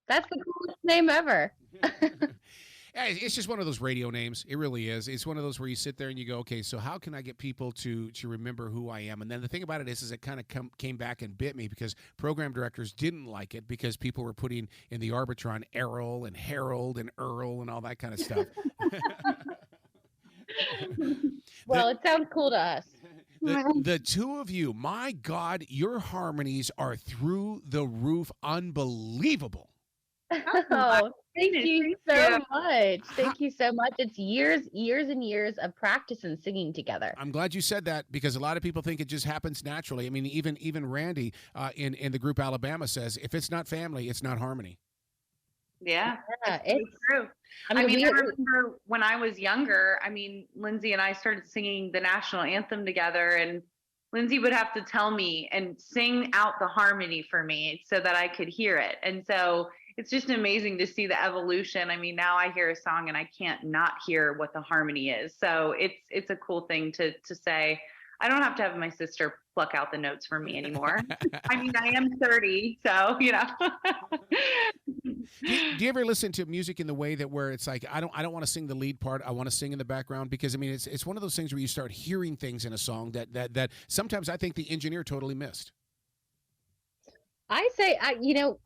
That's the coolest name ever. Yeah, it's just one of those radio names. It really is. It's one of those where you sit there and you go, okay, so how can I get people to remember who I am? And then the thing about it is it kind of came back and bit me because program directors didn't like it because people were putting in the Arbitron Errol and Harold and Earl and all that kind of stuff. the, Well, it sounds cool to us. the two of you, my God, your harmonies are through the roof, unbelievable. My Oh, thank goodness, you thank so you. much. Thank you so much. It's years and years of practice and singing together. I'm glad you said that because a lot of people think it just happens naturally. I mean, even Randy in the group Alabama says if it's not family, it's not harmony. Yeah, Yeah, it's true. I I mean, mean, I remember when I was younger, I mean, Lindsay and I started singing the national anthem together, and Lindsay would have to tell me and sing out the harmony for me so that I could hear it. And so it's just amazing to see the evolution. I mean, now I hear a song and I can't not hear what the harmony is. So it's a cool thing to say. I don't have to have my sister pluck out the notes for me anymore. I mean, I am 30, so you know. Do you ever listen to music in the way that where it's like I don't want to sing the lead part, I want to sing in the background because I mean it's one of those things where you start hearing things in a song that sometimes I think the engineer totally missed. I say,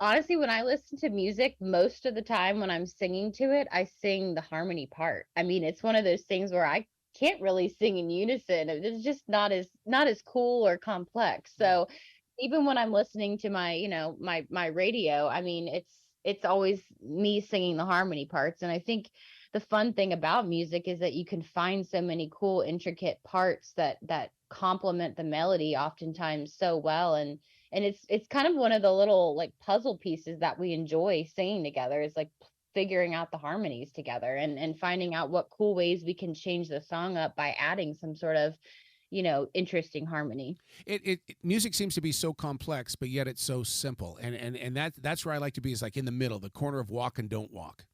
honestly, when I listen to music, most of the time when I'm singing to it, I sing the harmony part. I mean, it's one of those things where I can't really sing in unison. It's just not as cool or complex. So even when I'm listening to my radio, I mean, it's always me singing the harmony parts. And I think the fun thing about music is that you can find so many cool, intricate parts that complement the melody oftentimes so well. And it's kind of one of the little like puzzle pieces that we enjoy singing together is like figuring out the harmonies together and finding out what cool ways we can change the song up by adding some sort of interesting harmony. Music seems to be so complex, but yet it's so simple, and that's where I like to be is like in the middle, the corner of walk and don't walk.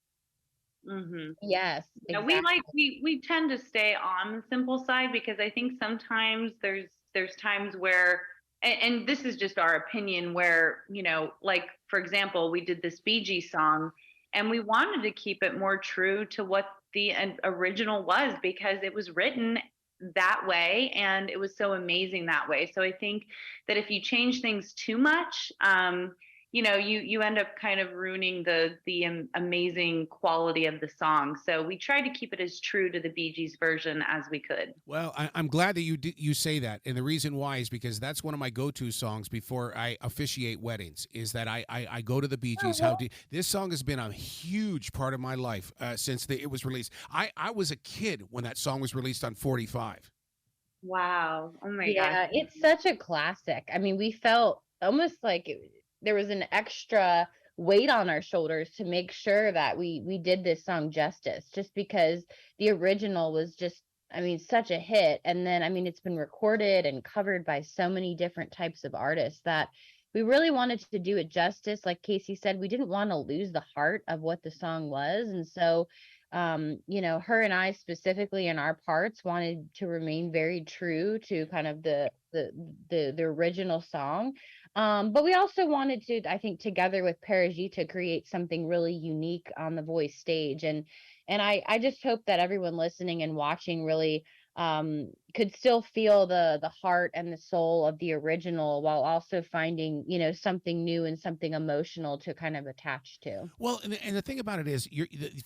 Mm-hmm. Yes, Yeah, exactly. we tend to stay on the simple side because I think sometimes there's times where and this is just our opinion where, you know, like for example, we did this Bee Gees song and we wanted to keep it more true to what the original was because it was written that way and it was so amazing that way. So I think that if you change things too much, you know, you end up kind of ruining the amazing quality of the song. So we tried to keep it as true to the Bee Gees version as we could. Well, I'm glad that you say that, and the reason why is because that's one of my go-to songs before I officiate weddings. Is that I go to the Bee Gees. This song has been a huge part of my life since it was released. I was a kid when that song was released on 45. Wow. Oh my gosh. Yeah, it's such a classic. I mean, we felt almost like there was an extra weight on our shoulders to make sure that we did this song justice, just because the original was just, I mean, such a hit. And then, I mean, it's been recorded and covered by so many different types of artists that we really wanted to do it justice. Like Casey said, we didn't want to lose the heart of what the song was. And so, her and I specifically in our parts wanted to remain very true to kind of the original song. But we also wanted to, I think, together with Paraji to create something really unique on the voice stage. And I just hope that everyone listening and watching really could still feel the heart and the soul of the original while also finding, something new and something emotional to kind of attach to. Well, and the thing about it is,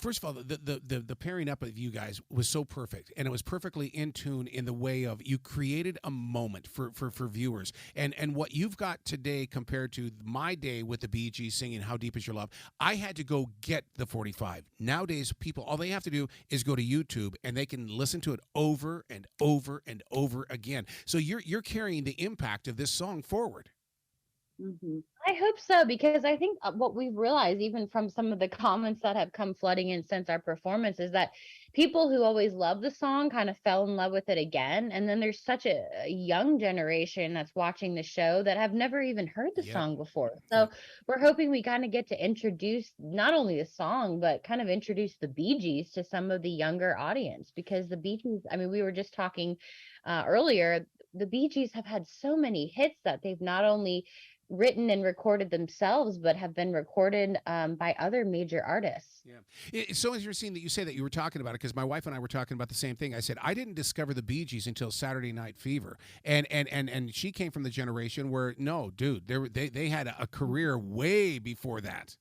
first of all, the pairing up of you guys was so perfect, and it was perfectly in tune in the way of you created a moment for viewers, and what you've got today compared to my day with the Bee Gees singing "How Deep Is Your Love." I had to go get the 45. Nowadays, people all they have to do is go to YouTube and they can listen to it over and over and over again. So you're carrying the impact of this song forward. Mm-hmm. I hope so, because I think what we've realized, even from some of the comments that have come flooding in since our performance, is that people who always loved the song kind of fell in love with it again. And then there's such a young generation that's watching the show that have never even heard the song before. So we're hoping we kind of get to introduce not only the song, but kind of introduce the Bee Gees to some of the younger audience, because the Bee Gees, I mean, we were just talking earlier, the Bee Gees have had so many hits that they've not only written and recorded themselves, but have been recorded by other major artists. Yeah. It's so interesting that you say that. You were talking about it because my wife and I were talking about the same thing. I said I didn't discover the Bee Gees until Saturday Night Fever, and she came from the generation where no, dude, they had a career way before that.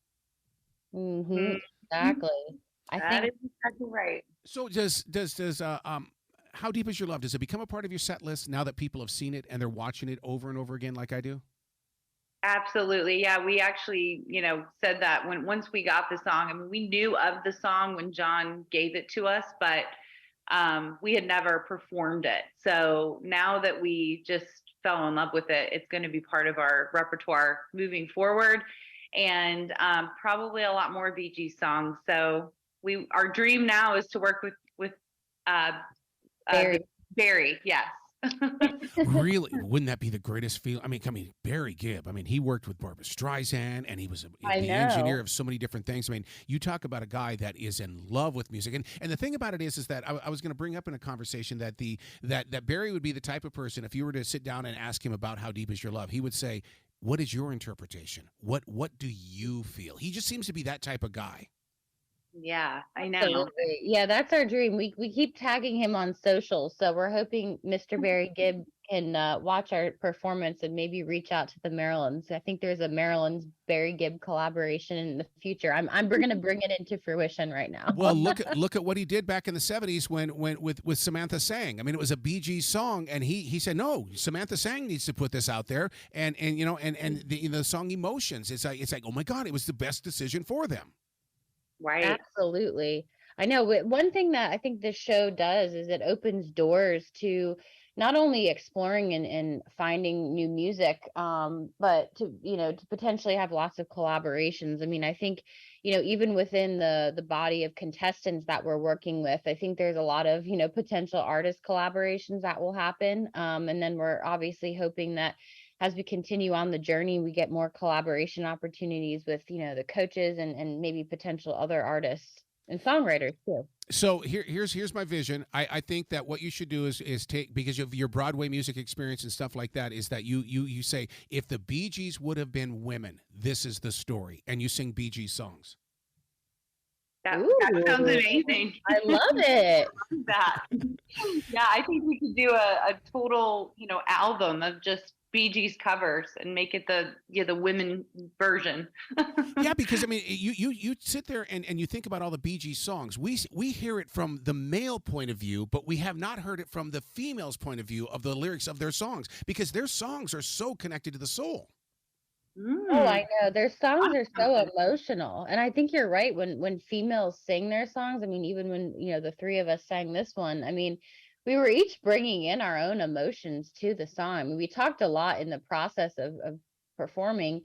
Hmm. Mhm. Exactly. I That think is exactly right. So does how deep is your love? Does it become a part of your set list now that people have seen it and they're watching it over and over again like I do? Absolutely. Yeah, we actually, said that when once we got the song. I mean, we knew of the song when John gave it to us, but we had never performed it. So now that we just fell in love with it, it's going to be part of our repertoire moving forward, and probably a lot more VG songs. So our dream now is to work with uh, very. Barry. Yes. Really, wouldn't that be the greatest feel? I mean, Barry Gibb. I mean, he worked with Barbara Streisand, and he was I the engineer know. of so many different things. I mean, you talk about a guy that is in love with music, and the thing about it is that I was going to bring up in a conversation that that Barry would be the type of person if you were to sit down and ask him about how deep is your love, he would say, "What is your interpretation? What do you feel?" He just seems to be that type of guy. Yeah, I know. Absolutely. Yeah, that's our dream. We keep tagging him on social, so we're hoping Mr. Barry Gibb can watch our performance and maybe reach out to the Marylands. I think there's a Maryland's Barry Gibb collaboration in the future. We're gonna bring it into fruition right now. Well, look at what he did back in the '70s when with Samantha Sang. I mean, it was a Bee Gees song, and he said no, Samantha Sang needs to put this out there, and you know, and the song Emotions. It's like oh my God, it was the best decision for them. Right. Absolutely. I know. One thing that I think this show does is it opens doors to not only exploring and finding new music, but to potentially have lots of collaborations. I mean, I think, even within the body of contestants that we're working with, I think there's a lot of, potential artist collaborations that will happen. And then we're obviously hoping that as we continue on the journey, we get more collaboration opportunities with, the coaches and maybe potential other artists and songwriters too. So here's my vision. I think that what you should do is take because of your Broadway music experience and stuff like that is that you say if the Bee Gees would have been women, this is the story, and you sing Bee Gees songs. That sounds Ooh, amazing. I love it. That. Yeah, I think we could do a total, album of just Bee Gees covers and make it the women version. Yeah, because I mean, you sit there and you think about all the Bee Gees songs. We hear it from the male point of view, but we have not heard it from the female's point of view of the lyrics of their songs because their songs are so connected to the soul. Oh, Mm. I know. Their songs are so emotional. And I think you're right when females sing their songs. I mean, even when, the three of us sang this one, I mean, we were each bringing in our own emotions to the song. I mean, we talked a lot in the process of performing,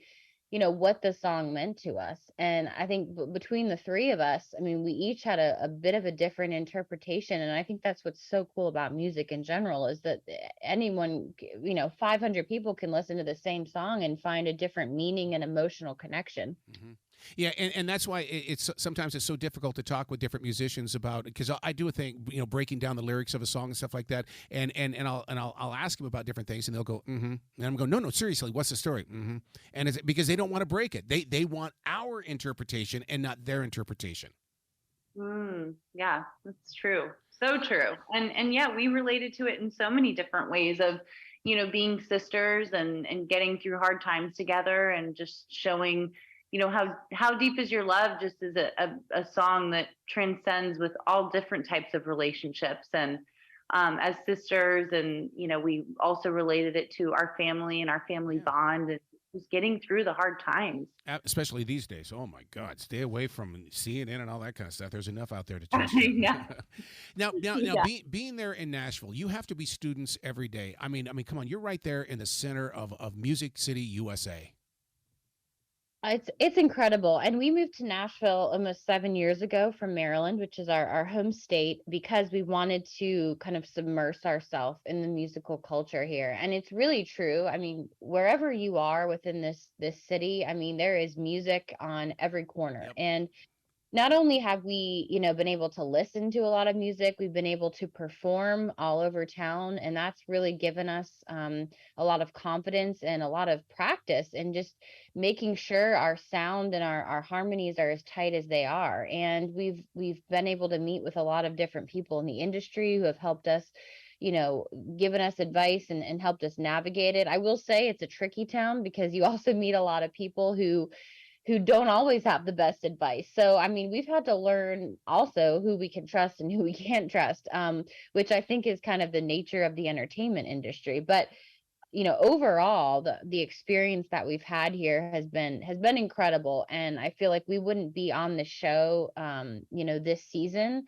what the song meant to us. And I think between the three of us, I mean, we each had a bit of a different interpretation. And I think that's what's so cool about music in general is that anyone, 500 people can listen to the same song and find a different meaning and emotional connection. Hmm. Yeah, and that's why it's sometimes it's so difficult to talk with different musicians about because I do a thing, breaking down the lyrics of a song and stuff like that, and I'll ask them about different things, and they'll go, mm-hmm, and I'm going, no, seriously, what's the story? Mm-hmm, and it's because they don't want to break it. They want our interpretation and not their interpretation. Yeah, that's true. So true. And yeah, we related to it in so many different ways of, being sisters and getting through hard times together and just showing, how deep is your love just is a song that transcends with all different types of relationships and as sisters and we also related it to our family and our family Yeah. bond and just getting through the hard times. Especially these days. Oh my God, stay away from CNN and all that kind of stuff. There's enough out there to test you. Yeah. Now, Yeah. being there in Nashville, you have to be students every day. I mean, come on, you're right there in the center of Music City, USA. It's incredible. And we moved to Nashville almost 7 years ago from Maryland, which is our home state, because we wanted to kind of submerge ourselves in the musical culture here. And it's really true. I mean, wherever you are within this city, I mean, there is music on every corner. Yep. And not only have we, been able to listen to a lot of music, we've been able to perform all over town, and that's really given us a lot of confidence and a lot of practice, and just making sure our sound and our harmonies are as tight as they are. And we've been able to meet with a lot of different people in the industry who have helped us, you know, given us advice and helped us navigate it. I will say it's a tricky town because you also meet a lot of people who don't always have the best advice. So, I mean, we've had to learn also who we can trust and who we can't trust, which I think is kind of the nature of the entertainment industry. But overall, the experience that we've had here has been incredible, and I feel like we wouldn't be on the show, this season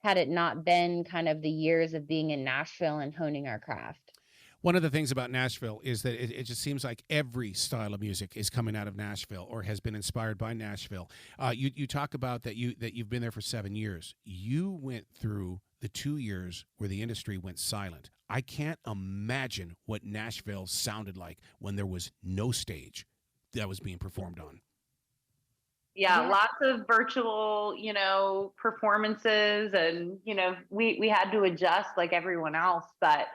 had it not been kind of the years of being in Nashville and honing our craft. One of the things about Nashville is that it just seems like every style of music is coming out of Nashville or has been inspired by Nashville. You talk about that you've been there for 7 years. You went through the 2 years where the industry went silent. I can't imagine what Nashville sounded like when there was no stage that was being performed on. Yeah, Yeah. lots of virtual, performances, and we had to adjust like everyone else, but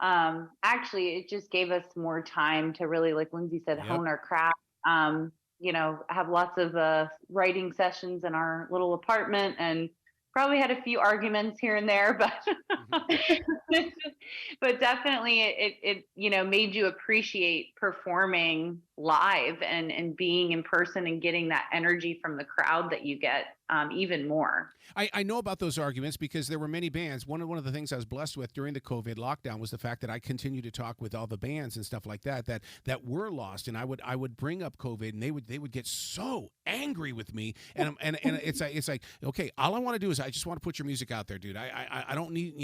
actually it just gave us more time to really, like Lindsay said, Yep. hone our craft. Have lots of writing sessions in our little apartment, and probably had a few arguments here and there, but but definitely it made you appreciate performing live and being in person and getting that energy from the crowd that you get even more. I know about those arguments because there were many bands. One of the things I was blessed with during the COVID lockdown was the fact that I continued to talk with all the bands and stuff like that were lost, and I would bring up COVID, and they would get so angry with me, and it's like okay, all I want to do is I just want to put your music out there, dude. I don't need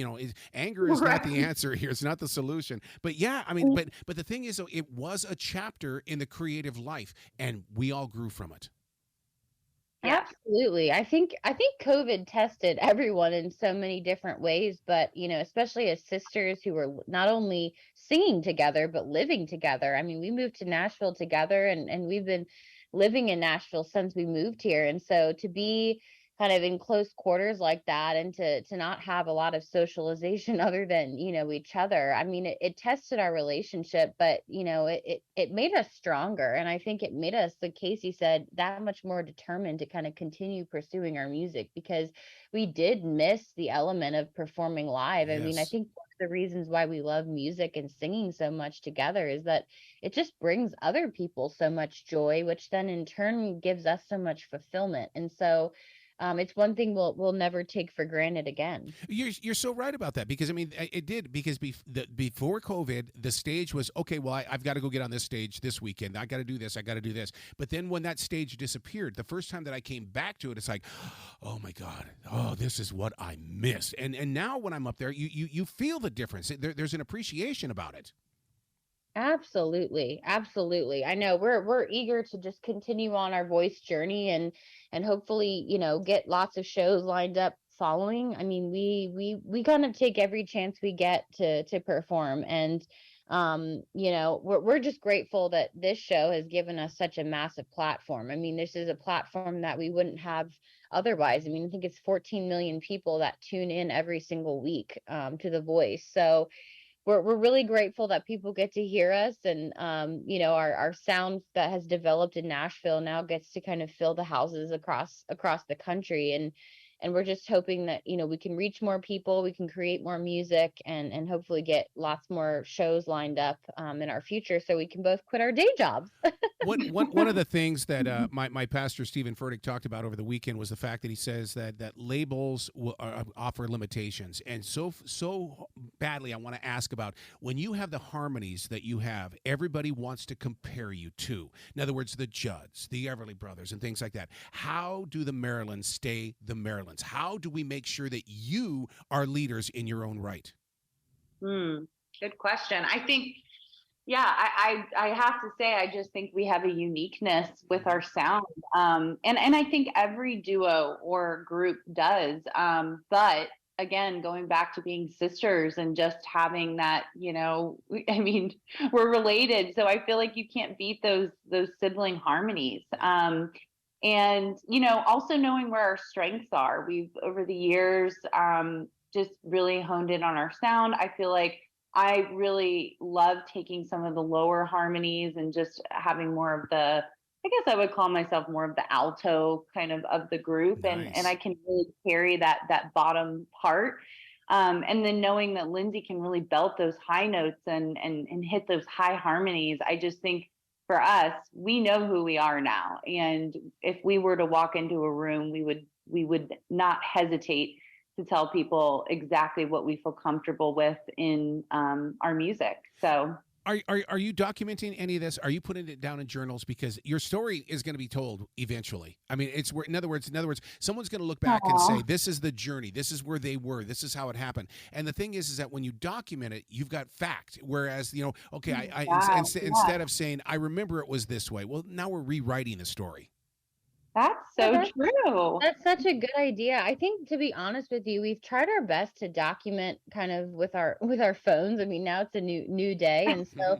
anger is not the answer here. It's not the solution. But yeah, I mean, but the thing is though, it was a chapter in the creative life, and we all grew from it. Yeah. Absolutely. I think COVID tested everyone in so many different ways, but especially as sisters who were not only singing together but living together. I mean, we moved to Nashville together, and we've been living in Nashville since we moved here. And so to be kind of in close quarters like that, and to not have a lot of socialization other than, each other. I mean, it tested our relationship, but it made us stronger. And I think it made us, like Casey said, that much more determined to kind of continue pursuing our music, because we did miss the element of performing live. I mean, I Yes. think one of the reasons why we love music and singing so much together is that it just brings other people so much joy, which then in turn gives us so much fulfillment. And so it's one thing we'll never take for granted again. You're so right about that, because I mean it did, because before COVID the stage was okay. Well, I've got to go get on this stage this weekend. I got to do this. I got to do this. But then when that stage disappeared, the first time that I came back to it, it's like, oh my God, oh, this is what I missed. And now when I'm up there, you feel the difference. There's an appreciation about it. Absolutely. Absolutely. I know we're eager to just continue on our voice journey, and hopefully, get lots of shows lined up following. I mean, we kind of take every chance we get to perform, and we're just grateful that this show has given us such a massive platform. I mean, this is a platform that we wouldn't have otherwise. I mean, I think it's 14 million people that tune in every single week to The Voice. So we're really grateful that people get to hear us, and our sound that has developed in Nashville now gets to kind of fill the houses across the country. And we're just hoping that we can reach more people, we can create more music, and hopefully get lots more shows lined up in our future, so we can both quit our day jobs. One of the things that my pastor Stephen Furtick talked about over the weekend was the fact that he says that labels will offer limitations, and so badly I want to ask about when you have the harmonies that you have, everybody wants to compare you to. In other words, the Judds, the Everly Brothers, and things like that. How do the Marylands stay the Marylands? How do we make sure that you are leaders in your own right? Good question. I think, yeah, I have to say, I just think we have a uniqueness with our sound. And I think every duo or group does. But again, going back to being sisters and just having that, I mean, we're related. So I feel like you can't beat those sibling harmonies. And, also knowing where our strengths are. We've, over the years, just really honed in on our sound. I feel like I really love taking some of the lower harmonies and just having more of the, I guess I would call myself more of the alto kind of the group. And I Nice. can really carry that bottom part. And then knowing that Lindsay can really belt those high notes and hit those high harmonies, I just think for us, we know who we are now. And if we were to walk into a room, we would not hesitate to tell people exactly what we feel comfortable with in our music. So Are you documenting any of this? Are you putting it down in journals? Because your story is going to be told eventually. I mean, it's where, in other words, someone's going to look back and say, aw, "This is the journey. This is where they were. This is how it happened." And the thing is that when you document it, you've got fact. Whereas, okay, yeah, yeah, instead of saying, "I remember it was this way," well, now we're rewriting the story. that's Yeah, so true. that's such a good idea. I think, to be honest with you, we've tried our best to document kind of with our phones. I mean, now it's a new day, and so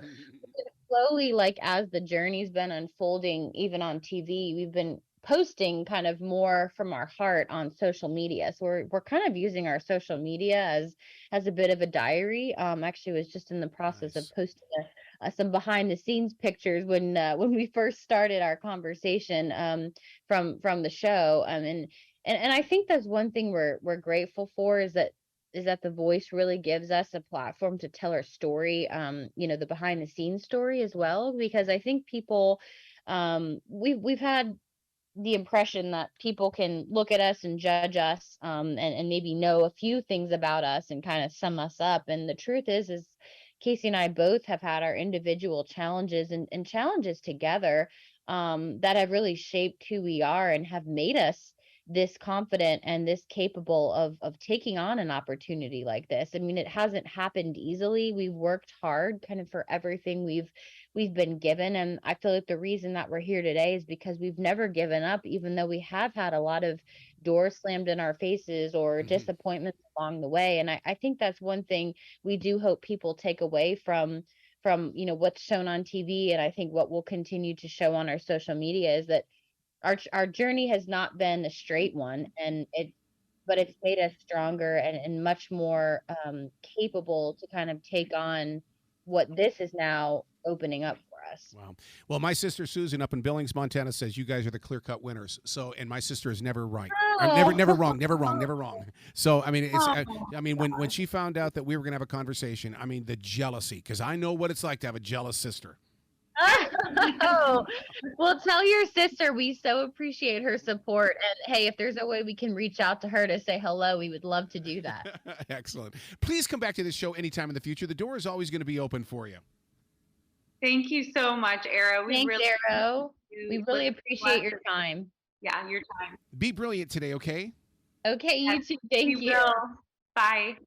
slowly, like, as the journey's been unfolding, even on TV, we've been posting kind of more from our heart on social media. So we're kind of using our social media as a bit of a diary. Actually, was just in the process of Nice. posting some behind the scenes pictures when we first started our conversation, from the show. And I think that's one thing we're grateful for, is that the voice really gives us a platform to tell our story, the behind the scenes story as well, because I think people, we've had the impression that people can look at us and judge us, and maybe know a few things about us and kind of sum us up. And the truth is Casey and I both have had our individual challenges and challenges together, that have really shaped who we are and have made us this confident and this capable of taking on an opportunity like this. I mean, it hasn't happened easily. We've worked hard kind of for everything we've been given. And I feel like the reason that we're here today is because we've never given up, even though we have had a lot of doors slammed in our faces or Hmm. disappointments along the way. And I think that's one thing we do hope people take away from what's shown on TV. And I think what we'll continue to show on our social media is that our journey has not been a straight one, and it's made us stronger and much more, capable to kind of take on what this is now opening up for us. Wow. Well, my sister Susan up in Billings, Montana says you guys are the clear-cut winners. So, and my sister is never right. I'm never Oh. wrong, never wrong, never wrong. So, I mean, Oh, I mean, when she found out that we were going to have a conversation, I mean, the jealousy, because I know what it's like to have a jealous sister. Oh, well, tell your sister we so appreciate her support. And hey, if there's a way we can reach out to her to say hello, we would love to do that. Excellent. Please come back to this show anytime in the future. The door is always going to be open for you. thank you so much, Era. We Thanks, really Arrow. do We really listen to us. appreciate your time. Yeah, your time. Be brilliant today, okay? Okay, Yes, you too. we Thank you. will. Bye.